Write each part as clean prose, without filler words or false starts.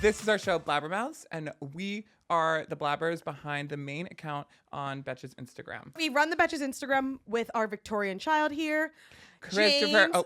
This is our show, Blabbermouths, and we are the blabbers behind the main account on Betches' Instagram. We run the Betches Instagram with our Victorian child here. Christopher. James,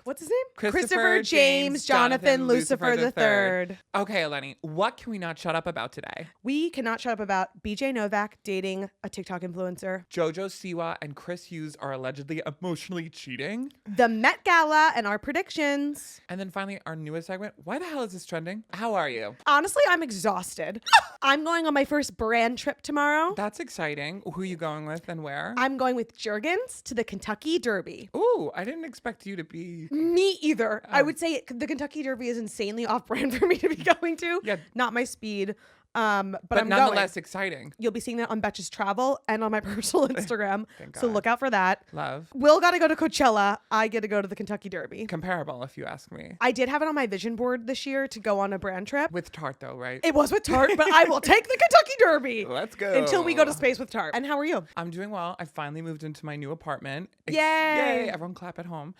what's his name? Christopher James Jonathan Lucifer III. Okay, Eleni, what can we not shut up about today? We cannot shut up about BJ Novak dating a TikTok influencer. JoJo Siwa and Chris Hughes are allegedly emotionally cheating. The Met Gala and our predictions. And then finally, our newest segment. Why the hell is this trending? How are you? Honestly, I'm exhausted. I'm going on my first brand trip tomorrow. That's exciting. Who are you going with and where? I'm going with Jergens to the Kentucky Derby. Ooh, I didn't expect you to be... Me either. I would say the Kentucky Derby is insanely off-brand for me to be going to. Yeah. Not my speed. But I'm nonetheless going. Exciting. You'll be seeing that on Betches Travel and on my personal Instagram. Thank So God. look out for that. Love. Will got to go to Coachella. I get to go to the Kentucky Derby. Comparable, if you ask me. I did have it on my vision board this year to go on a brand trip. With Tarte, though, right? It was with Tarte, but I will take the Kentucky Derby. Let's go. Until we go to space with Tarte. And how are you? I'm doing well. I finally moved into my new apartment. Yay. Yay. Everyone clap at home.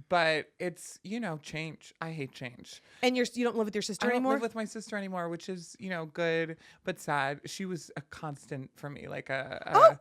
But it's, change. I hate change. And you don't live with your sister I don't anymore? live with my sister anymore, which is, good, but sad. She was a constant for me. Like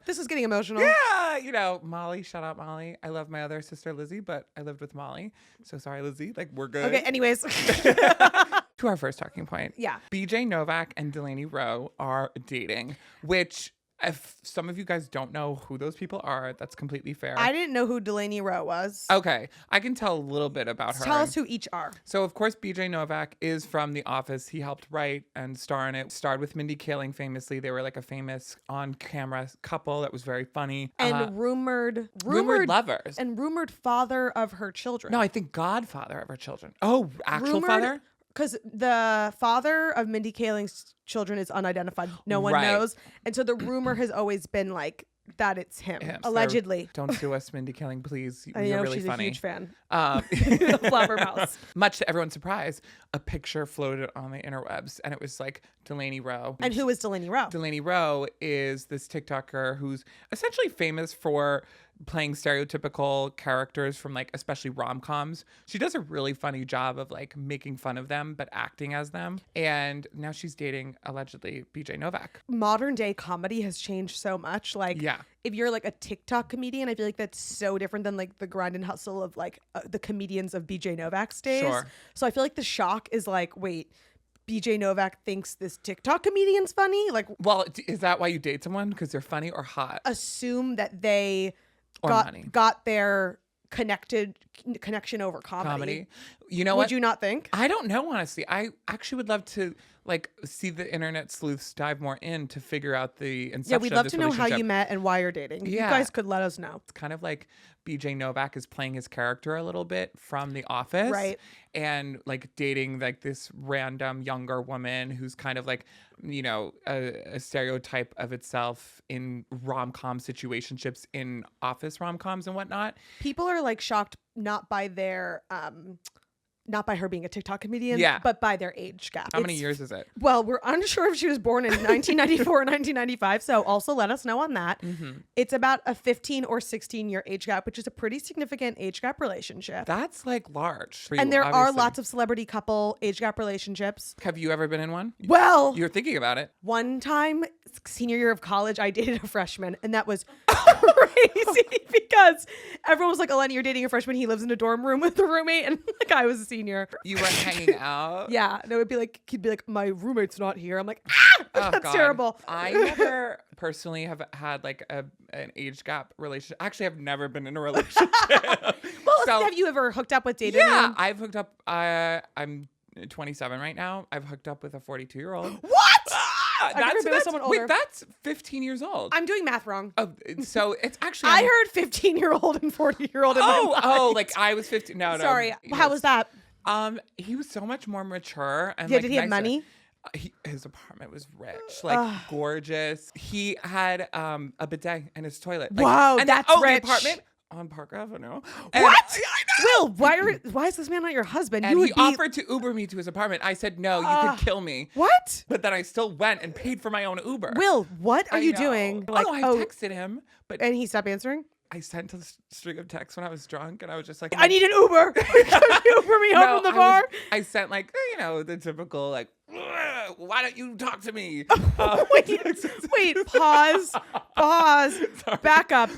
This is getting emotional. Yeah, Molly. Shout out Molly. I love my other sister, Lizzie, but I lived with Molly. So sorry, Lizzie. Like, we're good. Okay, anyways. To our first talking point. Yeah. BJ Novak and Delaney Rowe are dating, which if some of you guys don't know who those people are, that's completely fair. I didn't know who Delaney Rowe was. Okay. I can tell a little bit about her. Tell us who each are. So, of course, BJ Novak is from The Office. He helped write and star in it. Starred with Mindy Kaling famously. They were like a famous on-camera couple that was very funny. And rumored lovers. And rumored father of her children. No, I think godfather of her children. Oh, actual father? Because the father of Mindy Kaling's children is unidentified. No one knows. And so the rumor has always been like that it's him. Allegedly. Don't sue us, Mindy Kaling, please. I You're know really she's funny. a huge fan. Blabbermouths. Much to everyone's surprise, a picture floated on the interwebs, and it was like Delaney Rowe. And who is Delaney Rowe? Delaney Rowe is this TikToker who's essentially famous for playing stereotypical characters from like especially rom-coms. She does a really funny job of like making fun of them but acting as them. And now she's dating allegedly BJ Novak. Modern day comedy has changed so much. Like if you're like a TikTok comedian, I feel like that's so different than like the grind and hustle of like the comedians of BJ Novak's days. Sure. So I feel like the shock is like, wait, BJ Novak thinks this TikTok comedian's funny? Like, well, is that why you date someone? Because they're funny or hot? Assume that they money. got their connection over comedy. You know what? Would you not think? I don't know, honestly. I actually would love to like see the internet sleuths dive more in to figure out the inception. Yeah, we'd love of this to know how relationship. you met and why you're dating. Yeah. You guys could let us know. It's kind of like BJ Novak is playing his character a little bit from The Office. Right. And like dating like this random younger woman who's kind of like, a stereotype of itself in rom-com situationships in Office rom-coms and whatnot. People are like shocked not by their not by her being a TikTok comedian, but by their age gap. How many years is it? Well, we're unsure if she was born in 1994 or 1995, so also let us know on that. Mm-hmm. It's about a 15 or 16 year age gap, which is a pretty significant age gap relationship. That's like large for and you, there obviously. are lots of celebrity couple age gap relationships. Have you ever been in one? Well, you're thinking about it. One time, senior year of college, I dated a freshman, and that was crazy because everyone was like, Eleni, you're dating a freshman. He lives in a dorm room with a roommate, and the guy was a senior. You were hanging out? Yeah. And it would be like, he'd be like, my roommate's not here. I'm like, that's God. terrible. I never personally have had like an age gap relationship. Actually, I've never been in a relationship. Well, have you ever hooked up with dating? Yeah, I've hooked up. I'm 27 right now. I've hooked up with a 42-year-old. What? I've never been with someone older. Wait, that's 15 years old. I'm doing math wrong. Oh, so it's actually. I heard 15-year-old and 40-year-old in my mind. Like I was 15. No. Sorry. How was that? He was so much more mature and did he have money? His apartment was rich, like gorgeous. He had a bidet in his toilet. Like, wow, that's rich. The apartment on Park Avenue. What? I know. Will, why is this man not your husband? And he offered to Uber me to his apartment. I said, no, you could kill me. What? But then I still went and paid for my own Uber. Will, what are you doing? Like, I texted him. And he stopped answering? I sent a string of texts when I was drunk, and I was just like, I need an Uber. Could you Uber me home from the bar? I sent like, the typical like, why don't you talk to me? Wait, pause, Sorry. back up.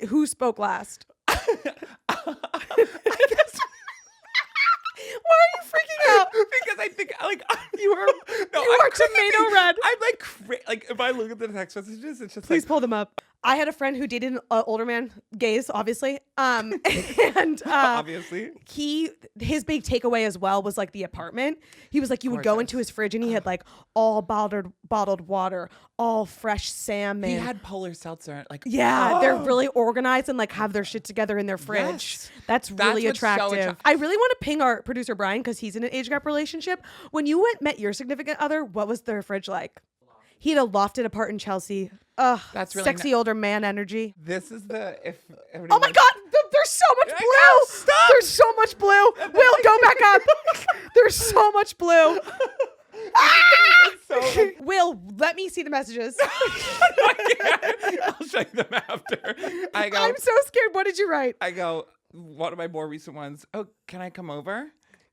Who spoke last? I guess. Why are you freaking out? Because I think like You are tomato red. I'm like if I look at the text messages, it's just Please pull them up. I had a friend who dated an older man, gays, obviously. And obviously his big takeaway as well was like the apartment. He was like, you would go into his fridge and he had like all bottled water, all fresh salmon. he had polar seltzer. Like They're really organized and like have their shit together in their fridge. Yes. That's really what's so attractive. I really want to ping our producer Brian because he's in an age gap relationship. When you met your significant other, what was their fridge like? He had a lofted apart in Chelsea. Ugh, that's really sexy older man energy. This is the Oh my God, there's so much blue. know, stop. There's so much blue. Will, go back up. There's so much blue. Will, let me see the messages. I'll show you them after. I'm so scared. What did you write? I go, one of my more recent ones. Oh, can I come over?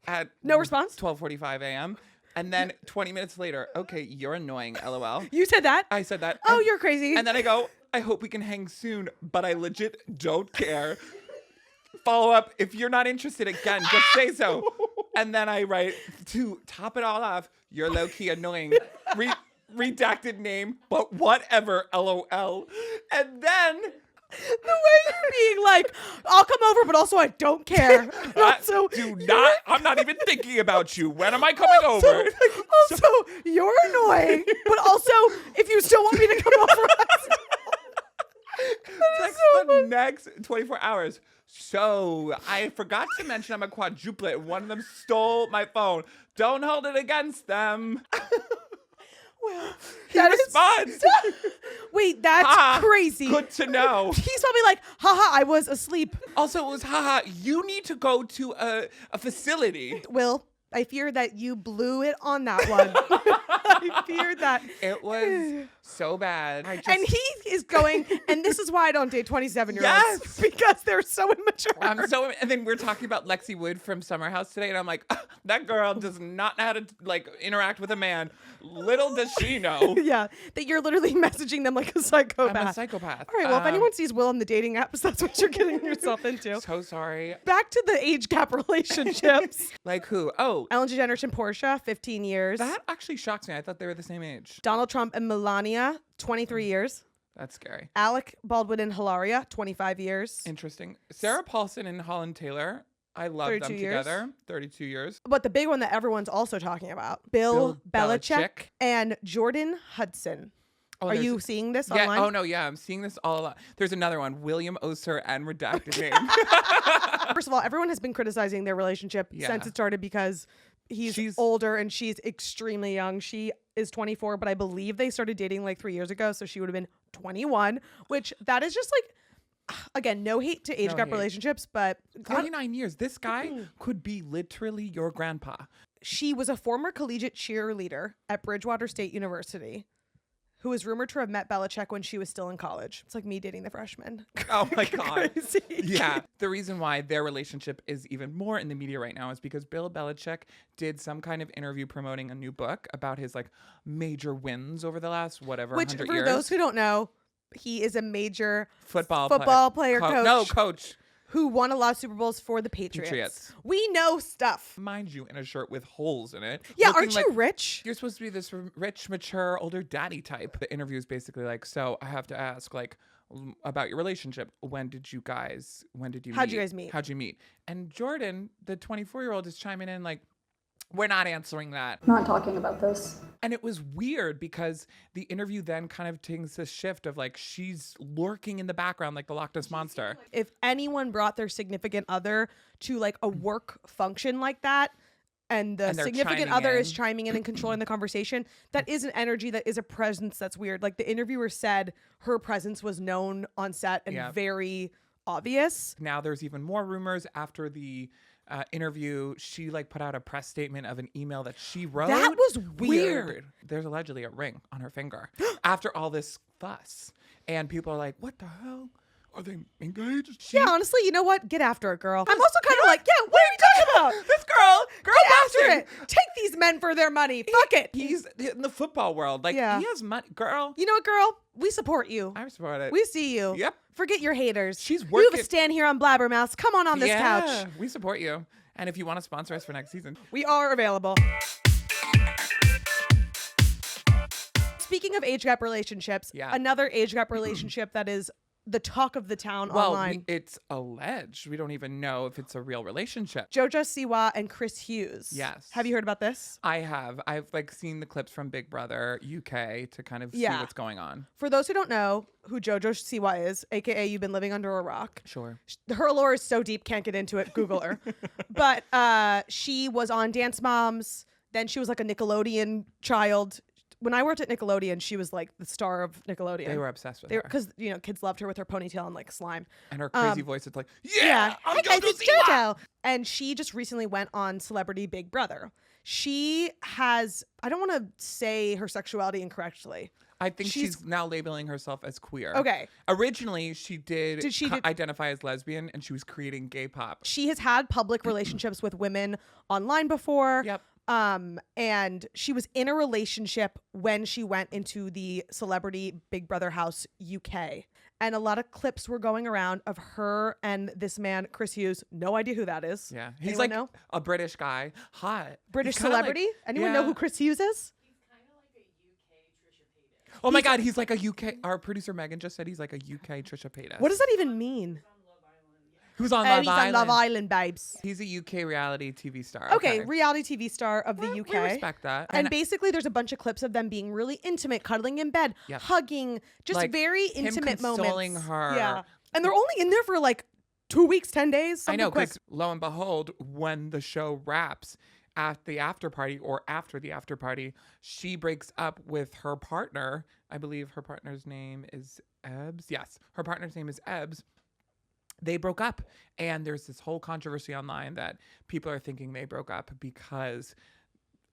At No response? 12:45 a.m. And then 20 minutes later, okay, you're annoying, LOL. You said that? I said that. Oh, you're crazy. And then I go, I hope we can hang soon, but I legit don't care. Follow up, if you're not interested again, just say so. And then I write, to top it all off, you're low-key annoying. Redacted name, but whatever, LOL. And then the way you're being like, I'll come over, but also I don't care. I'm not even thinking about you. When am I coming over? Also, you're annoying, but also, if you still want me to come over, text the next 24 hours. So I forgot to mention I'm a quadruplet. One of them stole my phone. Don't hold it against them. Well, He responds. Wait, that's crazy. Good to know. He's probably like, haha, I was asleep. Also, it was, haha, you need to go to a facility. Will, I fear that you blew it on that one. I fear that. It was so bad. And he is going, and this is why I don't date 27-year-olds. Yes. Because they're so immature. And then we're talking about Lexi Wood from Summer House today, and I'm like, that girl does not know how to like interact with a man. Little does she know. Yeah, that you're literally messaging them like a psychopath. I'm a psychopath. All right, well, if anyone sees Will on the dating apps, that's what you're getting yourself into. So sorry. Back to the age gap relationships. Like who? Oh, Ellen DeGeneres and Portia, 15 years. that actually shocks me. I thought they were the same age. Donald Trump and Melania, 23 years. That's scary. Alec Baldwin and Hilaria, 25 years. Interesting. Sarah Paulson and Holland Taylor. I love them 32 years. together. 32 years. But the big one that everyone's also talking about, Bill Belichick Belichick. and Jordan Hudson. Oh, Are you seeing this yeah, online? Oh, no, yeah. I'm seeing this all a lot. There's another one. William Oser and redacted name. First of all, everyone has been criticizing their relationship since it started because she's older and she's extremely young. She is 24, but I believe they started dating like 3 years ago. So she would have been 21, which that is just like, again, no hate to age gap relationships, but 39 years. This guy could be literally your grandpa. She was a former collegiate cheerleader at Bridgewater State University who is rumored to have met Belichick when she was still in college. It's like me dating the freshman. Oh my God. Crazy. Yeah. The reason why their relationship is even more in the media right now is because Bill Belichick did some kind of interview promoting a new book about his like major wins over the last whatever 100 for years. Those who don't know, he is a major football player, coach. No, coach. Who won a lot of Super Bowls for the Patriots. We know stuff. Mind you, in a shirt with holes in it. Yeah, aren't you rich? You're supposed to be this rich, mature, older daddy type. The interview is basically like, so I have to ask, like, about your relationship. How'd you guys meet? How'd you meet? And Jordan, the 24-year-old, is chiming in like, we're not answering that. Not talking about this. And it was weird because the interview then kind of takes this shift of like she's lurking in the background like the Loch Ness Monster. If anyone brought their significant other to like a work function like that, and the significant other is chiming in and controlling the conversation, that is an energy, that is a presence that's weird. Like the interviewer said, her presence was known on set and very obvious. Now there's even more rumors after the interview. She like put out a press statement of an email that she wrote. That was weird. There's allegedly a ring on her finger after all this fuss, and people are like, what the hell? Are they engaged? Yeah, honestly, you know what? Get after it, girl. I'm also kind of like, yeah, what are you talking about? This girl Get after it. Take these men for their money. Fuck it. He's in the football world. Like, he has money. Girl. You know what, girl? We support you. I support it. We see you. Yep. Forget your haters. She's You working. have a stand here on Blabbermouths. Come on this couch. We support you. And if you want to sponsor us for next season, we are available. Speaking of age gap relationships, another age gap relationship that is the talk of the town online. It's alleged. We don't even know if it's a real relationship. JoJo Siwa and Chris Hughes. Yes. Have you heard about this? I have. I've seen the clips from Big Brother UK to kind of see what's going on. For those who don't know who JoJo Siwa is, aka you've been living under a rock. Sure. Her lore is so deep, can't get into it. Google her. But she was on Dance Moms. Then she was like a Nickelodeon child. When I worked at Nickelodeon, she was like the star of Nickelodeon. They were obsessed with her. Because, kids loved her with her ponytail and like slime. And her crazy voice, it's like, I'm JoJo. And she just recently went on Celebrity Big Brother. She has, I don't want to say her sexuality incorrectly. I think she's now labeling herself as queer. Okay. Originally, she did identify as lesbian, and she was creating gay pop. She has had public relationships with women online before. Yep. And she was in a relationship when she went into the Celebrity Big Brother house UK. And a lot of clips were going around of her and this man, Chris Hughes. No idea who that is. Yeah. He's like a British guy. Hot. British celebrity? Anyone know who Chris Hughes is? Oh my God, he's like a UK. Our producer Meghan just said he's like a UK Trisha Paytas. What does that even mean? Who's on Love Island? He's on Love Island, babes. He's a UK reality TV star. Okay, reality TV star of the UK. We respect that. And basically, there's a bunch of clips of them being really intimate, cuddling in bed, hugging, just like very intimate moments. Consoling her. Yeah. And they're only in there for like 2 weeks, 10 days. I know, because lo and behold, when the show wraps, at the after party or after the after party, she breaks up with her partner. I believe her partner's name is Ebbs. Yes, her partner's name is Ebbs. They broke up, and there's this whole controversy online that people are thinking they broke up because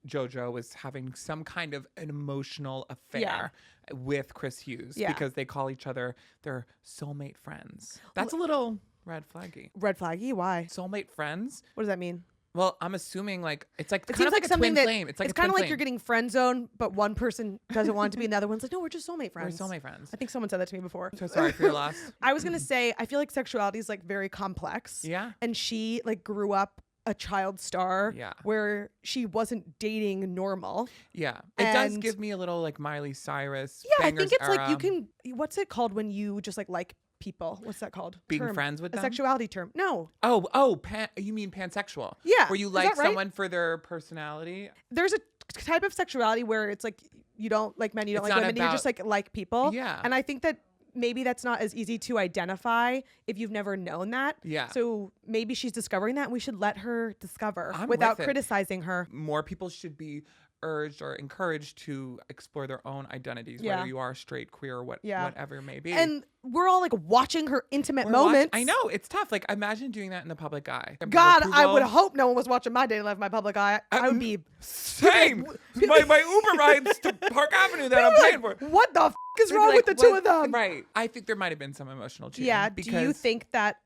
JoJo was having some kind of an emotional affair with Chris Hughes because they call each other their soulmate friends. That's a little red flaggy. Red flaggy? Why? Soulmate friends? What does that mean? Well, I'm assuming it seems like something that flame. It's kind of like you're getting friend zoned, but one person doesn't want to be, and the other one's like, no, we're just soulmate friends. We're soulmate friends. I think someone said that to me before. So sorry for your loss. I was gonna say, I feel like sexuality is like very complex. Yeah. And she like grew up a child star. Yeah. Where she wasn't dating normal. Yeah. It does give me a little like Miley Cyrus. Yeah, I think it's era. like you can. What's it called when you just like people? What's that called? Being friends with them? A sexuality term. No. You mean pansexual? Yeah. Where you like someone for their personality? There's a type of sexuality where it's like you don't like men, you don't like women, you just like people. Yeah. And I think that maybe that's not as easy to identify if you've never known that. Yeah. So maybe she's discovering that, and we should let her discover without criticizing her. More people should be urged or encouraged to explore their own identities, whether you are straight, queer, whatever it may be. And we're all like watching her intimate moments. I know, it's tough. Like, imime doing that in the public eye. God, I would hope no one was watching my daily life in my public eye. I would be same. my Uber rides to Park Avenue that I'm paying for. What the is wrong with the two of them? Right. I think there might have been some emotional cheating. Yeah. Do you think that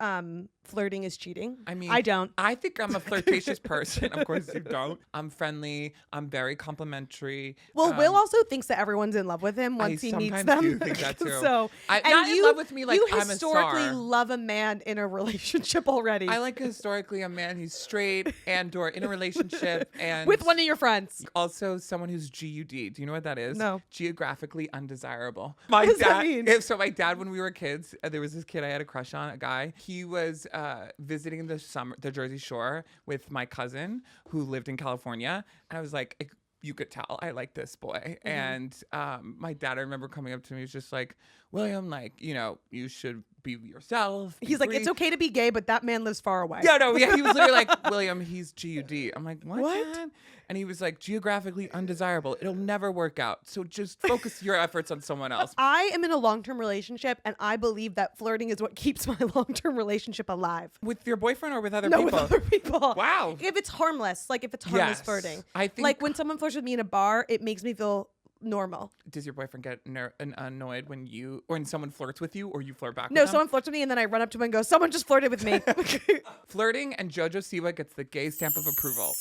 flirting is cheating? I mean, I don't. I think I'm a flirtatious person. Of course you don't. I'm friendly. I'm very complimentary. Well, Will also thinks that everyone's in love with him once he meets them. I do think that too. So, not in love with me like I'm a star. You historically love a man in a relationship already. I like historically a man who's straight and or in a relationship and with one of your friends. Also someone who's GUD. Do you know what that is? No. Geographically undesirable. What does that mean? My dad, when we were kids, there was this kid I had a crush on, a guy. He was visiting the Jersey Shore with my cousin who lived in California, and I was like, you could tell I like this boy. Mm-hmm. And my dad, I remember coming up to me, was just like, William, like, you should be yourself. He's like, it's okay to be gay, but that man lives far away. He was literally like, William, he's GUD. I'm like, what? Dad? And he was like, geographically undesirable. It'll never work out. So just focus your efforts on someone else. I am in a long-term relationship, and I believe that flirting is what keeps my long-term relationship alive. With your boyfriend or with other people? No, with other people. Wow. If it's harmless, flirting. I think like when someone flirts with me in a bar, it makes me feel normal. Does your boyfriend get annoyed when someone flirts with you, or you flirt back? No, with them? someone flirts with me and then I run up to him and go, someone just flirted with me. Flirting, and JoJo Siwa gets the gay stamp of approval.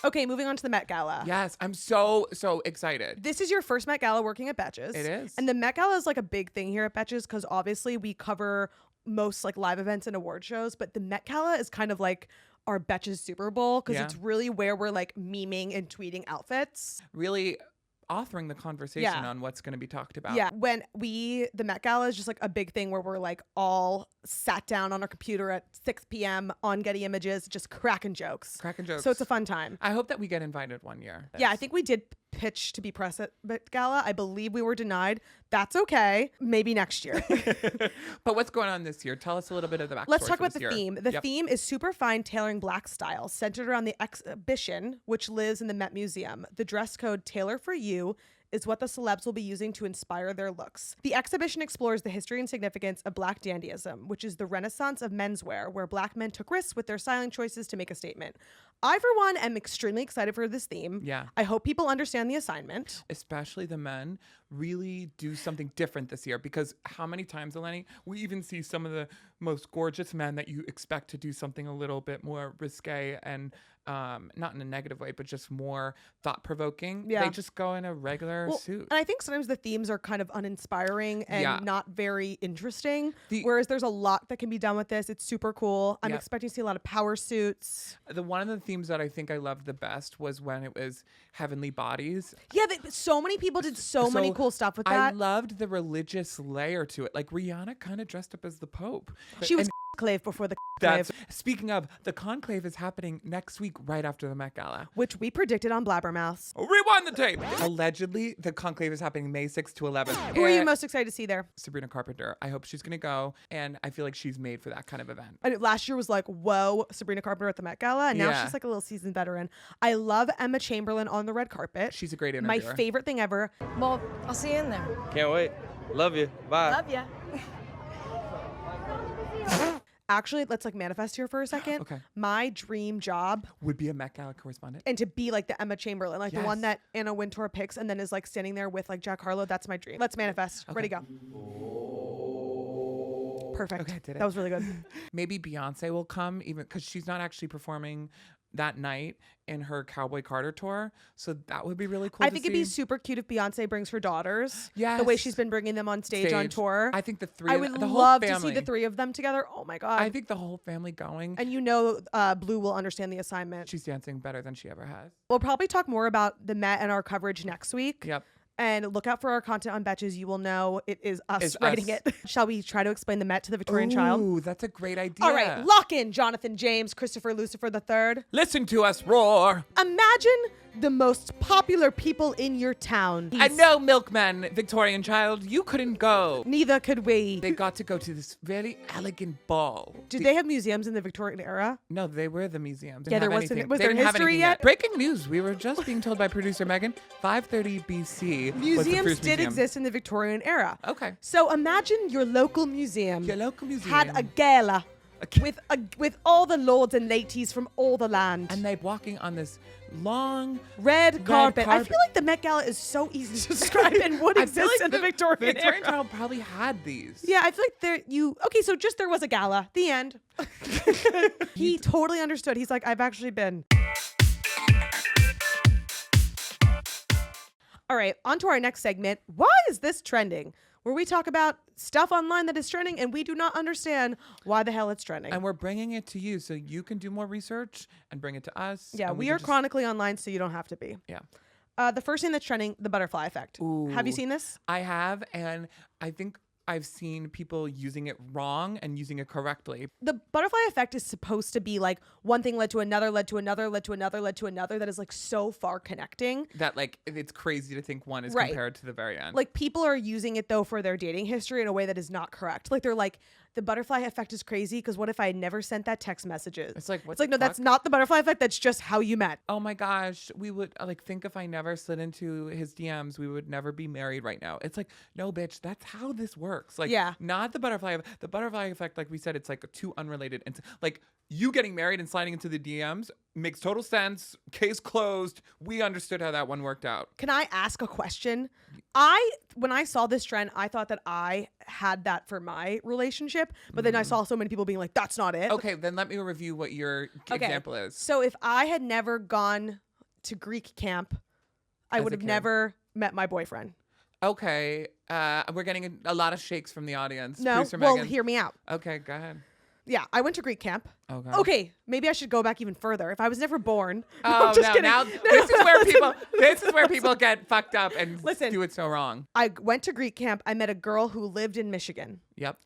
Okay, moving on to the Met Gala. Yes, I'm so excited. This is your first Met Gala working at Betches. It is. And the Met Gala is like a big thing here at Betches because obviously we cover most like live events and award shows, but the Met Gala is kind of like our Betches Super Bowl because it's really where we're like memeing and tweeting outfits. Really authoring the conversation on what's going to be talked about. Yeah. When the Met Gala is just like a big thing where we're like all sat down on our computer at 6 p.m. on Getty Images, just cracking jokes. So it's a fun time. I hope that we get invited one year. Yeah, I think we did pitch to be press at Met Gala. I believe we were denied. That's okay. Maybe next year. But what's going on this year? Tell us a little bit of the backstory. Let's talk about the year. theme. The theme is super fine tailoring black style, centered around the exhibition, which lives in the Met Museum. The dress code Tailor for You is what the celebs will be using to inspire their looks. The exhibition explores the history and significance of Black dandyism, which is the renaissance of menswear, where Black men took risks with their styling choices to make a statement. I, for one, am extremely excited for this theme. Yeah. I hope people understand the assignment. Especially the men really do something different this year, because how many times, Delaney, we even see some of the most gorgeous men that you expect to do something a little bit more risque and not in a negative way, but just more thought-provoking. Yeah. They just go in a regular suit. And I think sometimes the themes are kind of uninspiring and not very interesting, whereas there's a lot that can be done with this. It's super cool. I'm expecting to see a lot of power suits. One of the themes that I think I loved the best was when it was Heavenly Bodies. Yeah, so many people did so many cool stuff with that. I loved the religious layer to it. Like Rihanna kind of dressed up as the Pope. She was conclave before the conclave. Speaking of, the conclave is happening next week right after the Met Gala, which we predicted on Blabbermouths. Rewind the tape. Allegedly, the conclave is happening May 6th to 11th. Who are you most excited to see there? Sabrina Carpenter. I hope she's going to go, and I feel like she's made for that kind of event. And last year was like, whoa, Sabrina Carpenter at the Met Gala, and now she's like a little seasoned veteran. I love Emma Chamberlain on the red carpet. She's a great interviewer. My favorite thing ever. Well, I'll see you in there. Can't wait. Love you. Bye. Love ya. Actually, let's like manifest here for a second. Okay. My dream job would be a Met Gala correspondent. And to be like the Emma Chamberlain, like the one that Anna Wintour picks and then is like standing there with like Jack Harlow. That's my dream. Let's manifest. Okay. Ready to go. Perfect. Okay, did it. That was really good. Maybe Beyonce will come, even because she's not actually performing that night in her Cowboy Carter tour, so that would be really cool. I think it'd be super cute if Beyonce brings her daughters. Yes, the way she's been bringing them on stage on tour. I think I would love to see the three of them together. Oh my god! I think the whole family going. And Blue will understand the assignment. She's dancing better than she ever has. We'll probably talk more about the Met and our coverage next week. Yep. And look out for our content on Betches. You will know it is us writing it. Shall we try to explain the Met to the Victorian child? Ooh, that's a great idea. All right, lock in Jonathan James, Christopher Lucifer III. Listen to us roar. Imagine the most popular people in your town. And no, milkman, Victorian child, you couldn't go. Neither could we. They got to go to this very elegant ball. Did they have museums in the Victorian era? No, they were the museums. Yeah, there wasn't. Was there history yet? Breaking news. We were just being told by producer Meghan, 530 BC. Museums did exist in the Victorian era. Okay. So imagine your local museum. Your local museum had a gala with all the lords and ladies from all the land. And they're walking on this long red carpet. I feel like the Met Gala is so easy to describe and would exist in the Victorian era. Child probably had these. Yeah, I feel like so just there was a gala. The end. He totally understood. He's like, I've actually been. All right, on to our next segment. Why is this trending? Where we talk about stuff online that is trending and we do not understand why the hell it's trending. And we're bringing it to you so you can do more research and bring it to us. Yeah, we are chronically online so you don't have to be. Yeah. The first thing that's trending, the butterfly effect. Ooh. Have you seen this? I have, and I think I've seen people using it wrong and using it correctly. The butterfly effect is supposed to be like one thing led to another, led to another, led to another, led to another. That is like so far connecting. That like it's crazy to think one is compared to the very end. Like people are using it though for their dating history in a way that is not correct. Like they're like, the butterfly effect is crazy because what if I had never sent that text messages? It's like, no, that's not the butterfly effect. That's just how you met. Oh my gosh. We would think if I never slid into his DMs, we would never be married right now. It's like, no, bitch, that's how this works. Like, not the butterfly effect. Like we said, it's like two unrelated. And like you getting married and sliding into the DMs Makes total sense. Case closed. We understood how that one worked out. Can I ask a question? When I saw this trend, I thought that I had that for my relationship, but then I saw so many people being like, that's not it. Okay, then let me review what your example is. So if I had never gone to Greek camp, I would have never met my boyfriend. Okay, we're getting a lot of shakes from the audience. No, Producer well, Meghan. hear me out. Okay, go ahead. Yeah, I went to Greek camp. Okay. Okay, maybe I should go back even further. If I was never born. Oh, I'm just no, kidding. now this is where people get fucked up and do it so wrong. I went to Greek camp. I met a girl who lived in Michigan. Yep.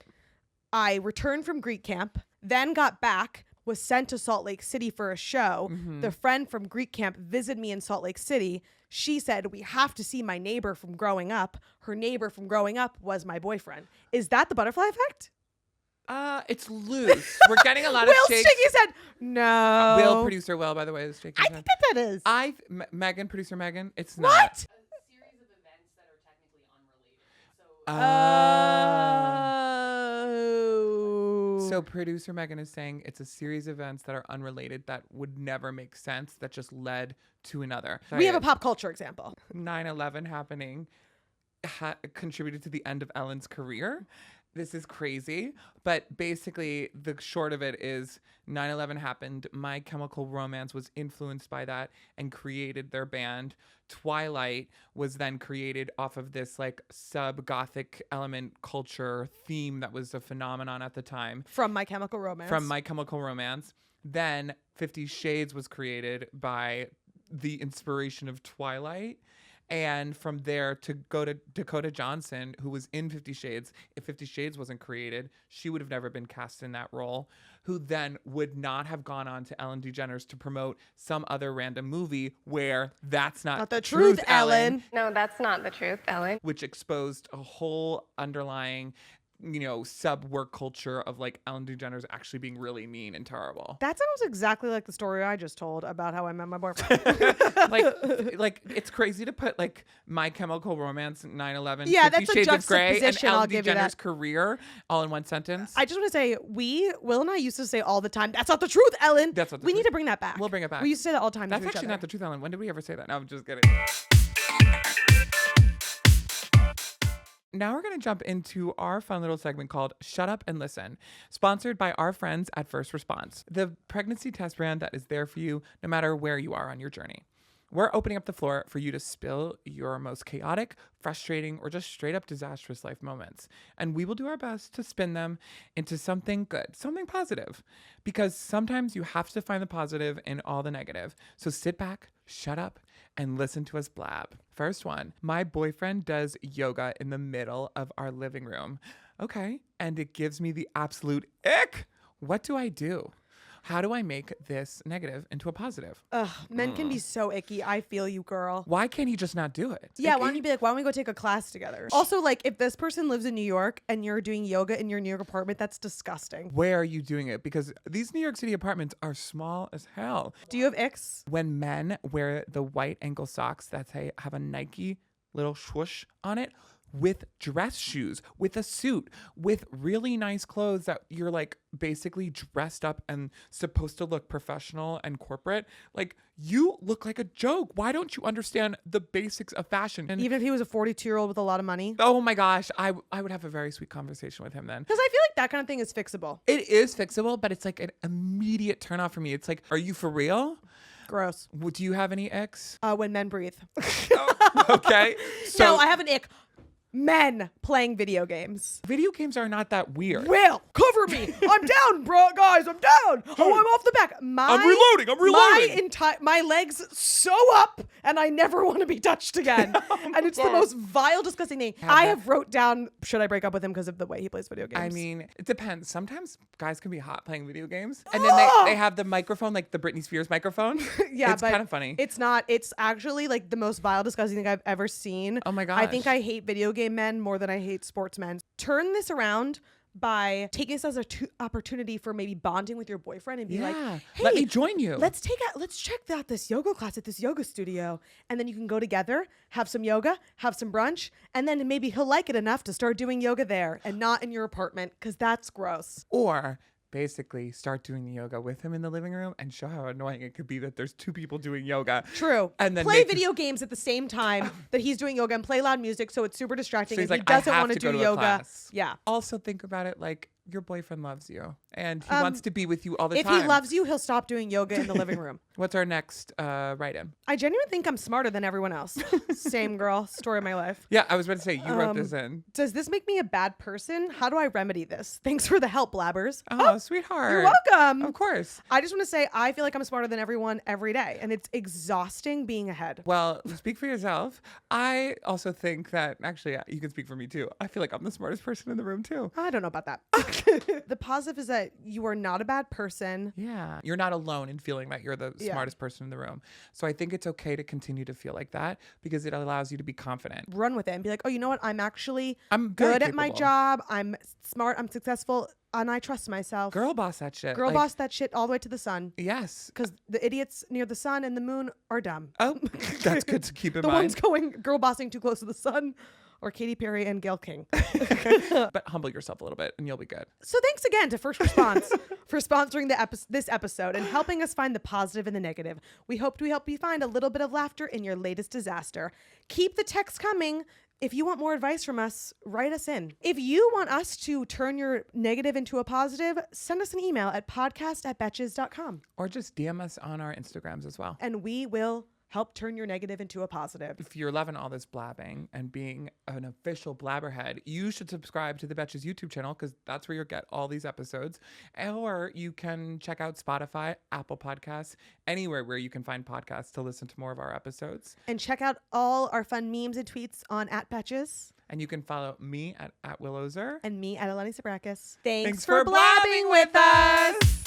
I returned from Greek camp, then got back, was sent to Salt Lake City for a show. The friend from Greek camp visited me in Salt Lake City. She said, we have to see my neighbor from growing up. Her neighbor from growing up was my boyfriend. Is that the butterfly effect? It's loose. We're getting a lot of Will shakes. shaking his head. No. Will, producer Will, by the way, is shaking his I head. think that is. Megan, producer Megan, it's What? not. A series of events that are technically unrelated. So producer Megan is saying it's a series of events that are unrelated that would never make sense that just led to another. We have a pop culture example. 9/11 happening contributed to the end of Ellen's career. This is crazy, but basically the short of it is 9/11 happened. My Chemical Romance was influenced by that and created their band. Twilight was then created off of this like sub-gothic element culture theme that was a phenomenon at the time. From My Chemical Romance. From My Chemical Romance. Then 50 Shades was created by the inspiration of Twilight. And from there to go to Dakota Johnson, who was in 50 Shades. If 50 Shades wasn't created, she would have never been cast in that role, who then would not have gone on to Ellen DeGeneres to promote some other random movie where that's not the truth, Ellen. No, that's not the truth, Ellen. Which exposed a whole underlying, sub-work culture of like Ellen DeGeneres actually being really mean and terrible. That sounds exactly like the story I just told about how I met my boyfriend. like it's crazy to put like My Chemical Romance, 9/11, Yeah, 50 that's a Shades of Grey, and juxtaposition, I'll Ellen give you DeGeneres' that. career all in one sentence. I just want to say, Will and I used to say all the time, that's not the truth, Ellen. That's not the we truth. need to bring that back. We'll bring it back. We used to say that all the time. That's to each actually other. not the truth, Ellen. When did we ever say that? No, I'm just kidding. Now we're going to jump into our fun little segment called Shut Up and Listen, sponsored by our friends at First Response, the pregnancy test brand that is there for you no matter where you are on your journey. We're opening up the floor for you to spill your most chaotic, frustrating, or just straight up disastrous life moments. And we will do our best to spin them into something good, something positive. Because sometimes you have to find the positive in all the negative. So sit back, shut up, and listen to us blab. First one, my boyfriend does yoga in the middle of our living room. Okay, and it gives me the absolute ick. What do I do? How do I make this negative into a positive? Ugh, men can be so icky. I feel you, girl. Why can't he just not do it? Yeah, why don't you be like, why don't we go take a class together? Also, like, if this person lives in New York and you're doing yoga in your New York apartment, that's disgusting. Where are you doing it? Because these New York City apartments are small as hell. Do you have icks? When men wear the white ankle socks that have a Nike little swoosh on it, with dress shoes, with a suit, with really nice clothes that you're like basically dressed up and supposed to look professional and corporate. Like, you look like a joke. Why don't you understand the basics of fashion? And Even if he was a 42-year-old with a lot of money? oh my gosh, I would have a very sweet conversation with him then. Because I feel like that kind of thing is fixable. It is fixable, but it's like an immediate turnoff for me. It's like, are you for real? Gross. Do you have any icks? When men breathe. Okay. So No, I have an ick. Men playing video games. video games are not that weird. Will, cover me. I'm down, bro. Guys, I'm down. Oh, I'm off the back. I'm reloading. My legs sew up, and I never want to be touched again. And it's the most vile, disgusting thing. I have wrote down, should I break up with him because of the way he plays video games? I mean, it depends. Sometimes guys can be hot playing video games. And then they have the microphone, like the Britney Spears microphone. Yeah, it's but kind of funny. It's not. It's actually like the most vile, disgusting thing I've ever seen. Oh my I think gosh. I hate video game men more than I hate sportsmen. Turn this around by taking this as an opportunity for maybe bonding with your boyfriend and be like, hey, let me join you. Let's check out this yoga class at this yoga studio. And then you can go together, have some yoga, have some brunch, and then maybe he'll like it enough to start doing yoga there and not in your apartment, because that's gross. Or basically start doing the yoga with him in the living room and show how annoying it could be that there's two people doing yoga. True. And then play video games at the same time that he's doing yoga and play loud music so it's super distracting. So he's and like, he I doesn't have want to to go do to a yoga. class. Yeah. Also think about it like your boyfriend loves you and he wants to be with you all the If time. he loves you, he'll stop doing yoga in the living room. What's our next write-in? I genuinely think I'm smarter than everyone else. Same girl. Story of my life. Yeah, I was about to say, you wrote this in. Does this make me a bad person? How do I remedy this? Thanks for the help, Blabbers. Oh, sweetheart. You're welcome. Of course. I just want to say I feel like I'm smarter than everyone every day, and it's exhausting being ahead. Well, speak for yourself. I also think that, actually, you can speak for me too. I feel like I'm the smartest person in the room too. I don't know about that. The positive is that you are not a bad person. Yeah. You're not alone in feeling that you're the smartest person in the room. So I think it's okay to continue to feel like that because it allows you to be confident. Run with it and be like, oh, you know what? I'm very good at my capable. job. I'm smart. I'm successful. And I trust myself. Girl boss that shit. Girl Like, boss that shit all the way to the sun. Yes. Because the idiots near the sun and the moon are dumb. Oh, that's good to keep in The mind. ones going girl bossing too close to the sun or Katy Perry and Gayle King. But humble yourself a little bit and you'll be good. So thanks again to First Response for sponsoring this episode and helping us find the positive and the negative. We hoped we helped you find a little bit of laughter in your latest disaster. Keep the texts coming. If you want more advice from us, write us in. If you want us to turn your negative into a positive, send us an email at podcast@betches.com. Or just DM us on our Instagrams as well. And we will help turn your negative into a positive. If you're loving all this blabbing and being an official blabberhead, you should subscribe to the Betches YouTube channel because that's where you'll get all these episodes. Or you can check out Spotify, Apple Podcasts, anywhere where you can find podcasts to listen to more of our episodes. And check out all our fun memes and tweets on @Betches. And you can follow me at Willowser. And me at Delaney Sabrakis. Thanks for blabbing with us.